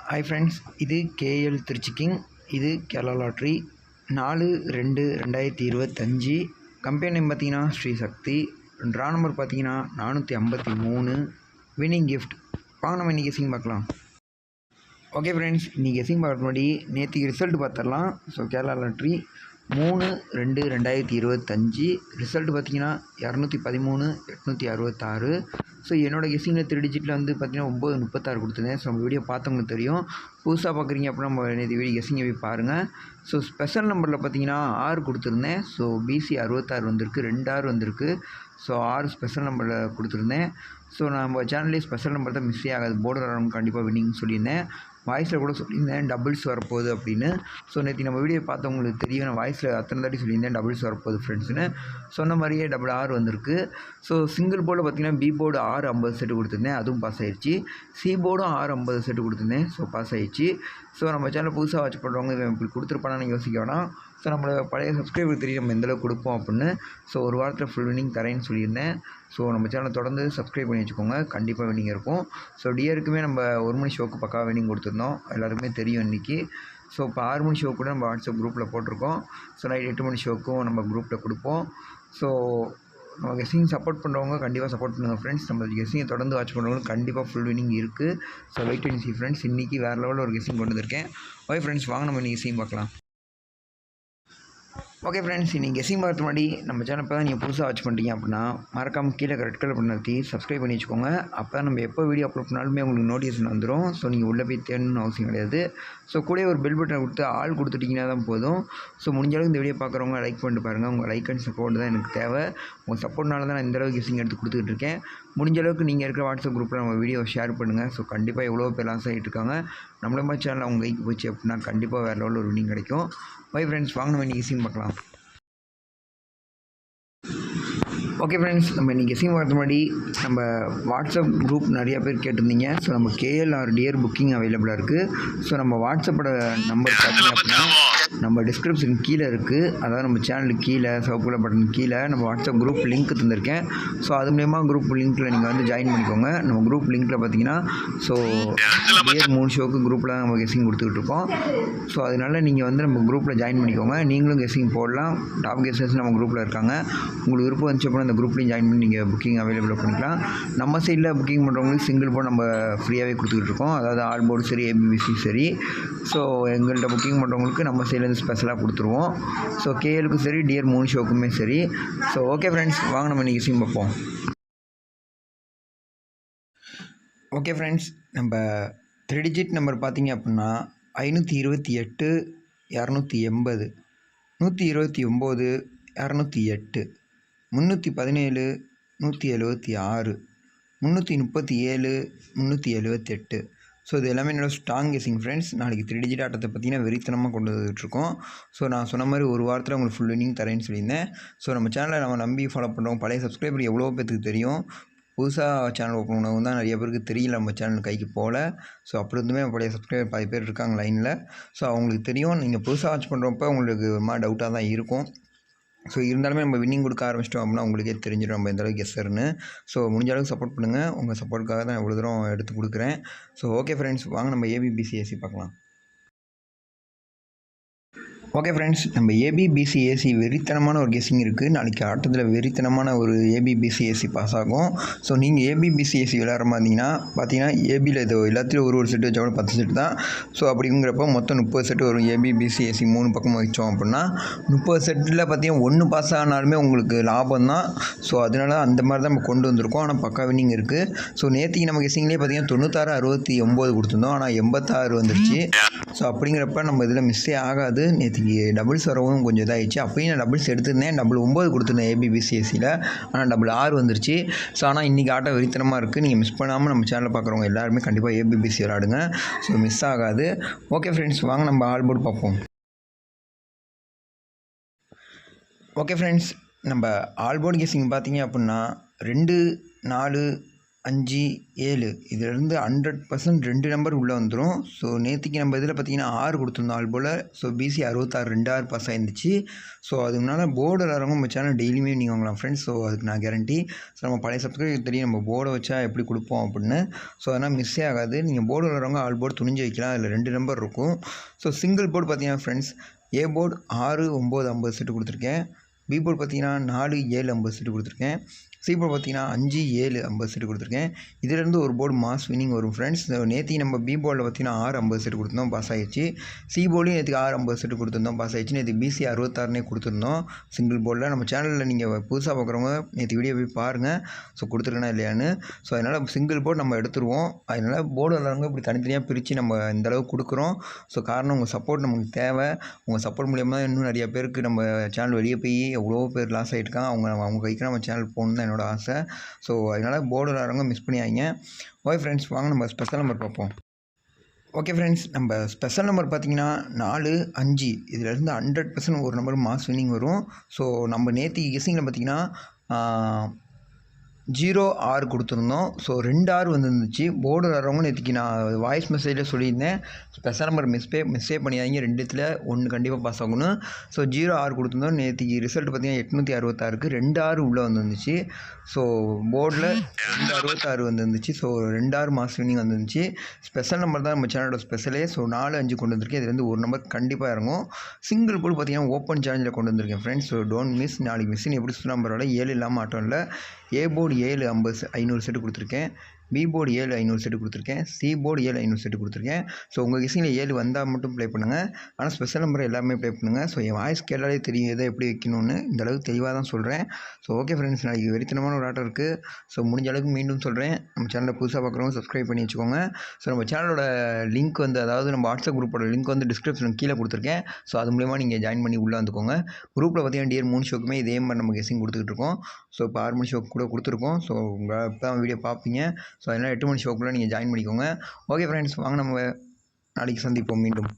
Hi friends, இது KL Trichy king. இது Kerala lottery 4/2/2025. Company name பார்த்தீங்கன்னா ஸ்ரீ சக்தி. ட்ரா நம்பர் பார்த்தீங்கன்னா 453. Winning gift. வாங்க நம்ம இன்றைக்கி கெஸிங் பார்க்கலாம். ஓகே ஃப்ரெண்ட்ஸ், இன்றைக்கி கெஸிங் பார்க்க முன்னாடி நேற்றுக்கு ரிசல்ட் பார்த்துடலாம். ஸோ கேரளா லாட்ரி 3/2/2025 ரிசல்ட் பார்த்தீங்கன்னா 213 866. ஸோ என்னோடய கெஸிங்கில் 3 டிஜிட்டில் வந்து பார்த்தீங்கன்னா 936 கொடுத்துருந்தேன். ஸோ நம்ம வீடியோ பார்த்தவங்களுக்கு தெரியும். புதுசாக பார்க்குறீங்க அப்படின்னா நம்ம நேற்று வீடியோ கெஸிங்கை போய் பாருங்கள். ஸோ ஸ்பெஷல் நம்பரில் பார்த்தீங்கன்னா 6 கொடுத்துருந்தேன். ஸோ பிசி 66 வந்திருக்கு, 2 6 வந்திருக்கு. ஸோ 6 ஸ்பெஷல் நம்பரில் கொடுத்துருந்தேன். ஸோ நம்ம சேனல்லே ஸ்பெஷல் நம்பர் தான் மிஸ்ஸே ஆகாது. போர்டர் ஆரம்பம் கண்டிப்பாக வின்னிங் சொல்லியிருந்தேன். வாய்ஸில் கூட சொல்லியிருந்தேன் டபுள்ஸ் வரப்போகுது அப்படின்னு. ஸோ நேற்று நம்ம வீடியோ பார்த்தவங்களுக்கு தெரியும். நான் வாய்ஸில் அத்தனை தாட்டி சொல்லியிருந்தேன் டபுள்ஸ் வரப்போகுது ஃப்ரெண்ட்ஸ்னு. சொன்ன மாதிரியே 6 வந்திருக்கு. ஸோ சிங்கிள் போர்டில் பார்த்தீங்கன்னா பி போர்டு 6 50 செட்டு கொடுத்துருந்தேன், அதுவும் பாஸ் ஆகிடுச்சு. சி போர்டும் 6 50 செட்டு கொடுத்துருந்தேன், ஸோ பாஸ் ஆகிடுச்சு. ஸோ நம்ம சேனல் புதுசாக வாட்ச் பண்ணுறவங்க இவன் இப்படி கொடுத்துருப்பானு யோசிக்க வேணாம். ஸோ நம்மளோட பழைய சப்ஸ்கிரைபர் தெரியும் நம்ம எந்தளவுக்கு கொடுப்போம் அப்படின்னு. ஸோ ஒரு வாரத்தில் ஃபுல் வின்னிங் தரேன்னு சொல்லியிருந்தேன். ஸோ நம்ம சேனலை தொடர்ந்து சப்ஸ்கிரைப் பண்ணி வச்சுக்கோங்க, கண்டிப்பாக வின்னிங் இருக்கும். ஸோ டியருக்குமே நம்ம 1 மணி ஷோக்கு பக்காவாக வின்னிங் கொடுத்துருந்தோம், எல்லாருக்குமே தெரியும் இன்றைக்கி. ஸோ இப்போ 6 மணி ஷோ கூட நம்ம வாட்ஸ்அப் குரூப்பில் போட்டிருக்கோம். ஸோ நைட் 8 மணி ஷோக்கும் நம்ம குரூப்பில் கொடுப்போம். ஸோ நம்ம கெஸிங் சப்போர்ட் பண்ணுறவங்க கண்டிப்பாக சப்போர்ட் பண்ணுங்கள் ஃப்ரெண்ட்ஸ். நம்ம கெஸிங்கை தொடர்ந்து வாட்ச் பண்ணுறவங்களுக்கு கண்டிப்பாக ஃபுல் வின்னிங் இருக்குது. So wait and see friends. இன்றைக்கி வேறு லெவலில் ஒரு கெஸிங் கொண்டு வந்திருக்கேன். ஓகே ஃப்ரெண்ட்ஸ், வாங்க நம்ம இன்றைக்கி கெஸிங் பார்க்கலாம். ஓகே ஃப்ரெண்ட்ஸ், இன்றைக்கி கெஸிங் பார்த்து முன்னாடி நம்ம சேனல் இப்போ தான் நீங்கள் புதுசாக வாட்ச் பண்ணிட்டீங்க அப்படின்னா மறக்காமல் கீழே ரெட் கலர் பண்ணி சப்ஸ்கிரைப் பண்ணி வச்சுக்கோங்க. அப்போ தான் நம்ம எப்போ வீடியோ அப்லோட் பண்ணாலுமே உங்களுக்கு நோட்டிஃபிகேஷன் வந்துடும். ஸோ நீங்கள் உள்ளே போய் தேடணும்னு அவசியம் கிடையாது. ஸோ கூட ஒரு பெல் பட்டன் கொடுத்து ஆள் கொடுத்துட்டிங்கன்னா தான் போதும். ஸோ முடிஞ்ச அளவுக்கு இந்த வீடியோ பார்க்குறவங்க லைக் பண்ணிட்டு பாருங்கள். உங்கள் லைக் அண்ட் சப்போர்ட் தான் எனக்கு தேவை. உங்கள் சப்போர்ட்னால தான் நான் இந்தளவுக்கு கெஸிங் எடுத்து கொடுத்துக்கிட்டு இருக்கேன். முடிஞ்ச அளவுக்கு நீங்கள் இருக்கிற வாட்ஸ்அப் குரூப்பில் நம்ம வீடியோ ஷேர் பண்ணுங்கள். ஸோ கண்டிப்பாக எவ்வளோ பேர் லாஸ் ஆகிட்டு இருக்காங்க. நம்மள சேனல் அவங்க கைக்கு போச்சு அப்படின்னா கண்டிப்பாக வேறு லெவலில் ஒரு வின்னிங் கிடைக்கும். பை ஃப்ரெண்ட்ஸ், வாங்க நம்ம இன்றைக்கி கெஸிங் பார்க்கலாம். ஓகே ஃப்ரெண்ட்ஸ், நம்ம இன்றைக்கி கெஸிங் பார்க்க முன்னாடி நம்ம வாட்ஸ்அப் குரூப் நிறையா பேர் கேட்டிருந்தீங்க. ஸோ நம்ம கேஎல்ஆர் டியர் புக்கிங் அவைலபிளாக இருக்குது. ஸோ நம்ம வாட்ஸ்அப்போட நம்பர் பார்த்தீங்க அப்படின்னா நம்ம டிஸ்கிரிப்ஷன் கீழே இருக்குது. அதாவது நம்ம சேனலுக்கு கீழே சிவப்புல பட்டன் கீழே நம்ம வாட்ஸ்அப் குரூப் லிங்க் தந்திருக்கேன். ஸோ அது மூலயமா குரூப் லிங்க்கில் நீங்கள் வந்து ஜாயின் பண்ணிக்கோங்க. நம்ம குரூப் லிங்க்கில் பார்த்தீங்கன்னா ஸோ டியர் 3 ஷோக்கு குரூப்பில் தான் நம்ம கெஸிங் கொடுத்துக்கிட்டு இருக்கோம். ஸோ அதனால் நீங்கள் வந்து நம்ம குரூப்பில் ஜாயின் பண்ணிக்கோங்க. நீங்களும் கெஸிங் போடலாம். டாப் கெஸர்ஸ் நம்ம குரூப்பில் இருக்காங்க. உங்களுக்கு விருப்பம் வந்துச்சு அப்படின்னா அந்த குரூப்லேயும் ஜாயின் பண்ணி நீங்கள் புக்கிங் அவைலபிள் பண்ணிக்கலாம். நம்ம சைடில் புக்கிங் பண்ணுறவங்களுக்கு சிங்கிள் போர்டு நம்ம ஃப்ரீயாகவே கொடுத்துக்கிட்டு இருக்கோம். அதாவது ஆல் போர்டு சரி, ஏபிபிசி சரி. ஸோ எங்கள்கிட்ட புக்கிங் பண்ணுறவங்களுக்கு நம்ம சைட்லேருந்து ஸ்பெஷலாக கொடுத்துருவோம். ஸோ கேஎலுக்கும் சரி, டியர் 3 ஷோக்குமே சரி. ஸோ ஓகே ஃப்ரெண்ட்ஸ், வாங்க நம்ம இன்றைக்கி கெஸிங் பார்ப்போம். ஓகே ஃப்ரெண்ட்ஸ், நம்ம 3 டிஜிட் நம்பர் பார்த்தீங்க அப்படின்னா 528 280, 129 208, 317 176, 337 378. ஸோ இது எல்லாமே என்னோடய ஸ்ட்ராங் கெஸிங் ஃப்ரெண்ட்ஸ். நாளைக்கு 3 டிஜிட் ஆட்டத்தை பார்த்தீங்கன்னா வெறித்தனமாக கொண்டு வந்துட்டுருக்கோம். ஸோ நான் சொன்ன மாதிரி ஒரு வாரத்தில் உங்களுக்கு ஃபுல் வின்னிங் தரேன்னு சொல்லியிருந்தேன். ஸோ நம்ம சேனலை நம்ம நம்பி ஃபாலோ பண்ணுறோம். பழைய சப்ஸ்கிரைபர் எவ்வளோ பேருக்கு தெரியும். புதுசாக சேனல் ஓப்பன் பண்ணவங்க தான் நிறைய பேருக்கு தெரியல, நம்ம சேனல் கைக்கு போகல. ஸோ அப்படி இருந்துமே பழைய சப்ஸ்கிரைபர் 10 பேர் இருக்காங்க லைனில். ஸோ அவங்களுக்கு தெரியும். நீங்கள் புதுசாக வாட்ச் பண்ணுறப்ப உங்களுக்கு ஒரு மாதிரி டவுட்டாக தான் இருக்கும். ஸோ இருந்தாலுமே நம்ம வின்னிங் கொடுக்க ஆரம்பிச்சிட்டோம் அப்படின்னா உங்களுக்கே தெரிஞ்சிடும் நம்ம எந்தளவுக்கு கெஸ்ஸர்னு. ஸோ முடிஞ்ச அளவுக்கு சப்போர்ட் பண்ணுங்கள். உங்கள் சப்போர்ட்டுக்காக தான் இவ்வளோ தூரம் எடுத்து கொடுக்குறேன். ஸோ ஓகே ஃப்ரெண்ட்ஸ், வாங்க நம்ம ஏபிபிசிஏசி பார்க்கலாம். ஓகே ஃப்ரெண்ட்ஸ், நம்ம ஏபிபிசிஏசி வெறித்தனமான ஒரு கெஸிங் இருக்குது. நாளைக்கு ஆட்டத்தில் வெறித்தனமான ஒரு ஏபிபிசிஏசி பாஸ் ஆகும். ஸோ நீங்கள் ஏபிபிசிஏசி விளையாடுற மாதிரிங்கன்னா பார்த்தீங்கன்னா ஏபியில் இது எல்லாத்துலேயும் ஒரு செட்டு வச்சா கூட 10 செட்டு தான். ஸோ அப்படிங்கிறப்ப மொத்தம் 30 செட்டு வரும். ஏபிபிசிஏசி 3 பக்கம் வச்சோம் அப்படின்னா 30 செட்டில் பார்த்தீங்கன்னா 1 பாஸ் ஆனாலுமே உங்களுக்கு லாபம் தான். ஸோ அதனால அந்த மாதிரி தான் நம்ம கொண்டு வந்திருக்கோம். ஆனால் பக்கா வின்னிங் இருக்குது. ஸோ நேற்றுக்கு நம்ம கெஸிங்லேயே பார்த்தீங்கன்னா 96 69 கொடுத்துருந்தோம். ஆனால் 86 வந்துருச்சு. ஸோ அப்படிங்கிறப்ப நம்ம இதில் மிஸ்ஸே ஆகாது. நேற்றுக்கு டபுள்ஸ் வரவும் கொஞ்சம் இதாகிடுச்சு. அப்பயும் நான் டபுள்ஸ் எடுத்திருந்தேன், 9 கொடுத்துருந்தேன் ஏபிபிசிஎஸ்சியில். ஆனால் 6 வந்துருச்சு. ஸோ ஆனால் இன்றைக்கி ஆட்டம் வெறித்தனமாக இருக்குது. நீங்கள் மிஸ் பண்ணாமல் நம்ம சேனலில் பார்க்குறவங்க எல்லாருமே கண்டிப்பாக ஏபிபிசி விளாடுங்க. ஸோ மிஸ் ஆகாது. ஓகே ஃப்ரெண்ட்ஸ், வாங்க நம்ம ஆல் போர்டு பார்ப்போம். ஓகே ஃப்ரெண்ட்ஸ், நம்ம ஆல் போர்டு கெஸிங் பார்த்தீங்க அப்படின்னா 2 4 5, 7 இதிலேருந்து 100% 2 நம்பர் உள்ளே வந்துடும். ஸோ நேற்றுக்கு நம்ம இதில் பார்த்தீங்கன்னா 6 கொடுத்துருந்தோம் ஆல் போல். ஸோ பிசி 66 2 6 பாஸ் ஆயிருந்துச்சு. ஸோ அதுனால போர்டு விளாட்றவங்க நம்ம சேனல் டெய்லியுமே நீங்கள் வாங்கலாம் ஃப்ரெண்ட்ஸ். ஸோ அதுக்கு நான் கேரண்டி. ஸோ நம்ம பழைய சப்ஸ்கிரைபர் தெரியும் நம்ம போர்டை வச்சா எப்படி கொடுப்போம் அப்படின்னு. ஸோ அதனால் மிஸ்ஸே ஆகாது. நீங்கள் போர்டு விளாட்றவங்க ஆல் போர்டு துணிஞ்சு வைக்கலாம். அதில் 2 நம்பர் இருக்கும். ஸோ சிங்கிள் போர்டு பார்த்தீங்கன்னா ஃப்ரெண்ட்ஸ் ஏ போர்டு 6, 9, 50 செட்டு கொடுத்துருக்கேன். பி போர்டு பார்த்தீங்கன்னா 4, 7, 50 செட்டு கொடுத்துருக்கேன். சி போர்டு பார்த்தீங்கன்னா 5, 7, 50 செட்டு கொடுத்துருக்கேன். இதிலேருந்து ஒரு போர்டு மாஸ் வின்னிங் வரும் ஃப்ரெண்ட்ஸ். நேற்று நம்ம பி போர்டில் பார்த்தீங்கன்னா 6, 50 செட்டு கொடுத்துருந்தோம், பாஸ் ஆகிடுச்சு. சி போர்டையும் நேற்றுக்கு 6, 50 செட்டு கொடுத்துருந்தோம், பாஸ் ஆகிடுச்சு. நேற்று பிசி 66 கொடுத்துருந்தோம் சிங்கிள் போர்டில். நம்ம சேனலில் நீங்கள் புதுசாக பார்க்குறவங்க நேற்று வீடியோ போய் பாருங்கள். ஸோ கொடுத்துருக்கேனா இல்லையான்னு. ஸோ அதனால் சிங்கிள் போர்டு நம்ம எடுத்துருவோம். அதனால் போர்டு விளாட்றவங்க இப்படி தனித்தனியாக பிரித்து நம்ம இந்தளவுக்கு கொடுக்குறோம். ஸோ காரணம் உங்கள் சப்போர்ட் நமக்கு தேவை. உங்கள் சப்போர்ட் மூலியமாக இன்னும் நிறைய பேருக்கு நம்ம சேனல் வெளியே போய் எவ்வளோ பேர் லாஸ் ஆகிட்டுருக்காங்க. அவங்க கைக்கு நம்ம சேனல் போகணுன்னு தான் என்னோடய ஆசை. ஸோ அதனால் போர்டு விளாட்றவங்க மிஸ் பண்ணியாங்க. ஓகே ஃப்ரெண்ட்ஸ், வாங்க நம்ம ஸ்பெஷல் நம்பர் பார்ப்போம். ஓகே ஃப்ரெண்ட்ஸ், நம்ம ஸ்பெஷல் நம்பர் பார்த்தீங்கன்னா 4, 5 இதிலேருந்து 100% ஒரு நம்பர் மாஸ் வின்னிங் வரும். ஸோ நம்ம நேற்று கெஸ்ஸிங்கில் பார்த்தீங்கன்னா 0, 6 கொடுத்துருந்தோம். ஸோ 2 6 வந்துருந்துச்சு. போர்டு விளாட்றவங்க நேற்றுக்கு நான் வாய்ஸ் மெசேஜில் சொல்லியிருந்தேன். Special number மிஸ்ஸே பண்ணியாதீங்க. 2த்தில் 1 கண்டிப்பாக பாஸ் ஆகணும். ஸோ 0, 6 கொடுத்துருந்தோம். நேற்றுக்கு ரிசல்ட் பார்த்தீங்கன்னா 866க்கு 2 6 உள்ளே வந்துருந்துச்சு. ஸோ போர்டில் 266 வந்துருந்துச்சு. ஸோ 2 6 மாஸ் வின்னிங் வந்துருந்துச்சு. ஸ்பெஷல் நம்பர் தான் நம்ம சேனலோட ஸ்பெஷலே. ஸோ 4, 5 கொண்டு வந்திருக்கேன். இதுலேருந்து ஒரு நம்பர் கண்டிப்பாக இறங்கும். சிங்கிள் போர்டு பார்த்தீங்கன்னா ஓப்பன் சேலஞ்சில் கொண்டு வந்திருக்கேன் ஃப்ரெண்ட்ஸ். So don't miss. நாளைக்கு மிஸ்ஸின் எப்படி சுற்றி நம்பரோட 7 இல்லாமல் ஆட்டம் இல்லை. ஏ போர்டு 7, 500 செட்டு கொடுத்துருக்கேன். பி போர்டு 7, 500 செட்டு கொடுத்துருக்கேன். சி போர்டு 7, 500 செட்டு கொடுத்துருக்கேன். ஸோ உங்கள் கெஸ்ஸிங்கில் 7 வந்தால் மட்டும் ப்ளே பண்ணுங்கள். ஆனால் ஸ்பெஷல் நம்பர் எல்லாமே ப்ளே பண்ணுங்கள். ஸோ என் வாய்ஸ் கேட்டாலே தெரியும் எதை எப்படி வைக்கணும்னு. இந்தளவுக்கு தெளிவாக தான் சொல்கிறேன். ஸோ ஓகே ஃப்ரெண்ட்ஸ், நாளைக்கு வெறித்தனமான ஒரு ஆட்டம் இருக்குது. ஸோ முடிஞ்ச அளவுக்கு மீண்டும் சொல்கிறேன், நம்ம சேனலில் புதுசாக பார்க்குறவங்க சப்ஸ்கிரைப் பண்ணி வச்சுக்கோங்க. ஸோ நம்ம சேனலோட லிங்க் அதாவது நம்ம வாட்ஸ்அப் குரூப்போட லிங்க் டிஸ்கிரிப்ஷன் கீழே கொடுத்துருக்கேன். ஸோ அது மூலமாக நீங்கள் ஜாயின் பண்ணி உள்ளே வந்துக்கோங்க. குரூப்பில் பார்த்தீங்கன்னா டியர் 3 ஷோக்குமே இதே மாதிரி நம்ம கெஸ்ஸிங் கொடுத்துக்கிட்டு இருக்கோம். ஸோ இப்போ 6 மணி ஷோக்கு கூட கொடுத்துருக்கோம். ஸோ உங்கள் இப்போ தான் வீடியோ பார்ப்பீங்க. ஸோ அதனால் 8 மணி ஷோக்குள்ளே நீங்கள் ஜாயின் பண்ணிக்கோங்க. ஓகே ஃப்ரெண்ட்ஸ், வாங்க நம்ம நாளைக்கு சந்திப்போம் மீண்டும்.